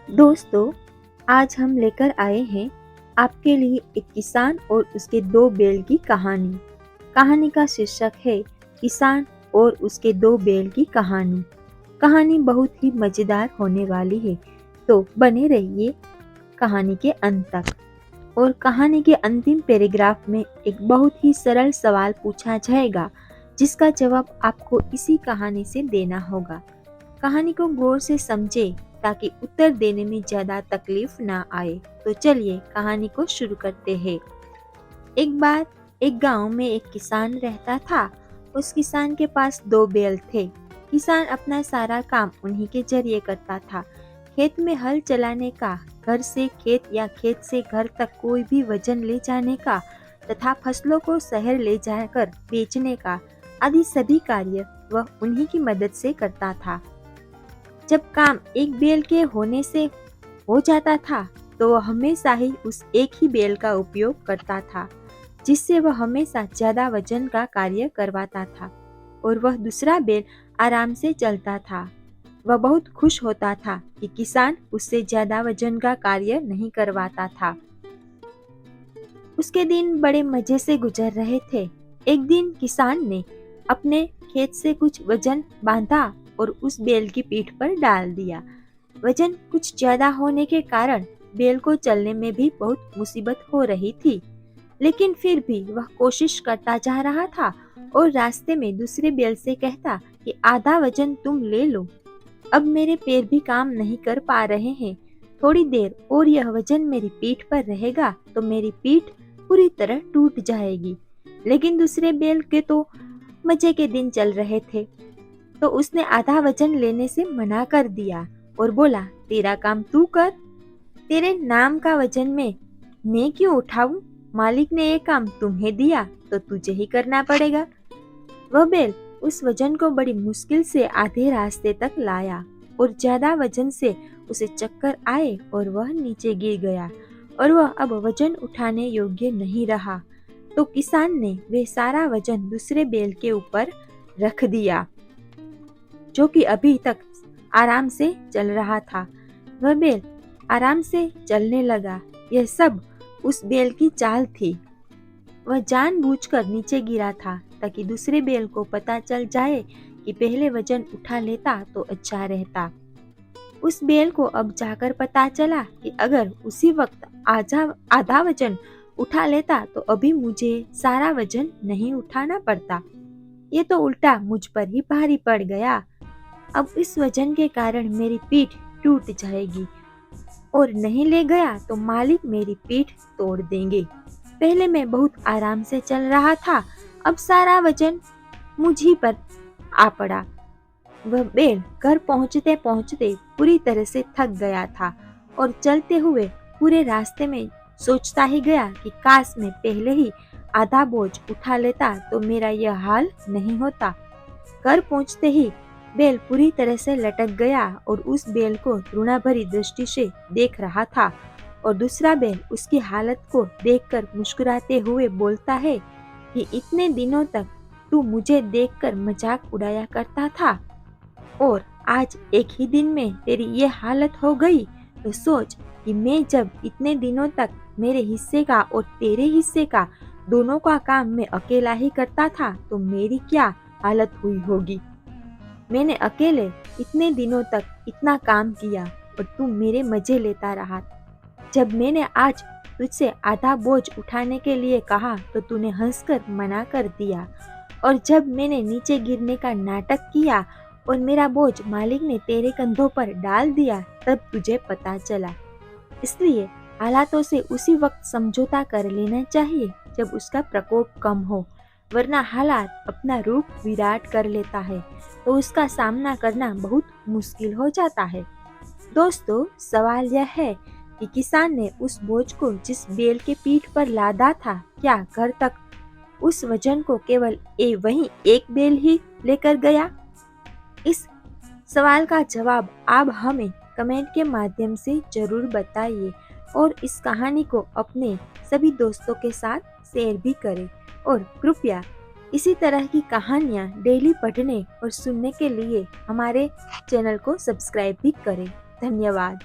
दोस्तों, आज हम लेकर आए हैं आपके लिए एक किसान और उसके दो बैल की कहानी। कहानी का शीर्षक है किसान और उसके दो बैल की कहानी। कहानी बहुत ही मजेदार होने वाली है, तो बने रहिए कहानी के अंत तक। और कहानी के अंतिम पैराग्राफ में एक बहुत ही सरल सवाल पूछा जाएगा, जिसका जवाब आपको इसी कहानी से देना होगा। कहानी को गौर से समझे ताकि उत्तर देने में ज्यादा तकलीफ ना आए। तो चलिए कहानी को शुरू करते हैं। एक बार एक गांव में एक किसान रहता था। उस किसान के पास दो बैल थे। किसान अपना सारा काम उन्हीं के जरिए करता था। खेत में हल चलाने का, घर से खेत या खेत से घर तक कोई भी वजन ले जाने का तथा फसलों को शहर ले जाकर बेचने का आदि सभी कार्य वह उन्हीं की मदद से करता था। जब काम एक बैल के होने से हो जाता था, तो वह हमेशा ही उस एक ही बैल का उपयोग करता था, जिससे वह हमेशा ज्यादा वजन का कार्य करवाता था और वह दूसरा बैल आराम से चलता था। वह बहुत खुश होता था कि किसान उससे ज्यादा वजन का कार्य नहीं करवाता था। उसके दिन बड़े मजे से गुजर रहे थे। एक दिन किसान ने अपने खेत से कुछ वजन बांधा और उस बैल की पीठ पर डाल दिया। वजन कुछ ज्यादा होने के कारण बैल को चलने में भी बहुत मुसीबत हो रही थी, लेकिन फिर भी वह कोशिश करता जा रहा था और रास्ते में दूसरे बैल से कहता कि आधा वजन तुम ले लो, अब मेरे पैर भी काम नहीं कर पा रहे हैं। थोड़ी देर और यह वजन मेरी पीठ पर रहेगा तो मेरी पीठ पूरी तरह टूट जाएगी। लेकिन दूसरे बैल के तो मजे के दिन चल रहे थे, तो उसने आधा वजन लेने से मना कर दिया और बोला, तेरा काम तू कर, तेरे नाम का वजन मैं क्यों उठाऊं? मालिक ने ये काम तुम्हें दिया तो तुझे ही करना पड़ेगा। वह बैल उस वजन को बड़ी मुश्किल से आधे रास्ते तक लाया और ज्यादा वजन से उसे चक्कर आए और वह नीचे गिर गया और वह अब वजन उठाने योग्य नहीं रहा। तो किसान ने वह सारा वजन दूसरे बैल के ऊपर रख दिया, जो कि अभी तक आराम से चल रहा था। वह बैल आराम से चलने लगा। यह सब उस बैल की चाल थी। वह जानबूझकर नीचे गिरा था ताकि दूसरे बैल को पता चल जाए कि पहले वजन उठा लेता तो अच्छा रहता। उस बैल को अब जाकर पता चला कि अगर उसी वक्त आधा वजन उठा लेता तो अभी मुझे सारा वजन नहीं उठाना पड़ता। ये तो उल्टा मुझ पर ही भारी पड़ गया। अब इस वजन के कारण मेरी पीठ टूट जाएगी और नहीं ले गया तो मालिक मेरी पीठ तोड़ देंगे। पहले मैं बहुत आराम से चल रहा था, अब सारा वजन मुझी पर आ पड़ा। वह बैल घर पहुंचते पहुंचते पूरी तरह से थक गया था और चलते हुए पूरे रास्ते में सोचता ही गया कि काश मैं पहले ही आधा बोझ उठा लेता तो मेरा यह हाल नहीं होता। घर पहुंचते ही बैल पूरी तरह से लटक गया और उस बैल को घृणा भरी दृष्टि से देख रहा था और दूसरा बैल उसकी हालत को देखकर मुस्कुराते हुए बोलता है कि इतने दिनों तक तू मुझे देखकर मजाक उड़ाया करता था और आज एक ही दिन में तेरी ये हालत हो गई, तो सोच कि मैं जब इतने दिनों तक मेरे हिस्से का और तेरे हिस्से का दोनों का काम मैं अकेला ही करता था तो मेरी क्या हालत हुई होगी। मैंने अकेले इतने दिनों तक इतना काम किया और तू मेरे मजे लेता रहा। जब मैंने आज तुझसे आधा बोझ उठाने के लिए कहा तो तूने हंसकर मना कर दिया और जब मैंने नीचे गिरने का नाटक किया और मेरा बोझ मालिक ने तेरे कंधों पर डाल दिया तब तुझे पता चला। इसलिए हालातों से उसी वक्त समझौता कर लेना चाहिए जब उसका प्रकोप कम हो, वरना हालात अपना रूप विराट कर लेता है तो उसका सामना करना बहुत मुश्किल हो जाता है। दोस्तों, सवाल यह है कि किसान ने उस बोझ को जिस बैल के पीठ पर लादा था, क्या घर तक उस वजन को केवल वही एक बैल ही लेकर गया? इस सवाल का जवाब आप हमें कमेंट के माध्यम से जरूर बताइए और इस कहानी को अपने सभी दोस्तों के साथ शेयर भी करें और कृपया इसी तरह की कहानियाँ डेली पढ़ने और सुनने के लिए हमारे चैनल को सब्सक्राइब भी करें। धन्यवाद।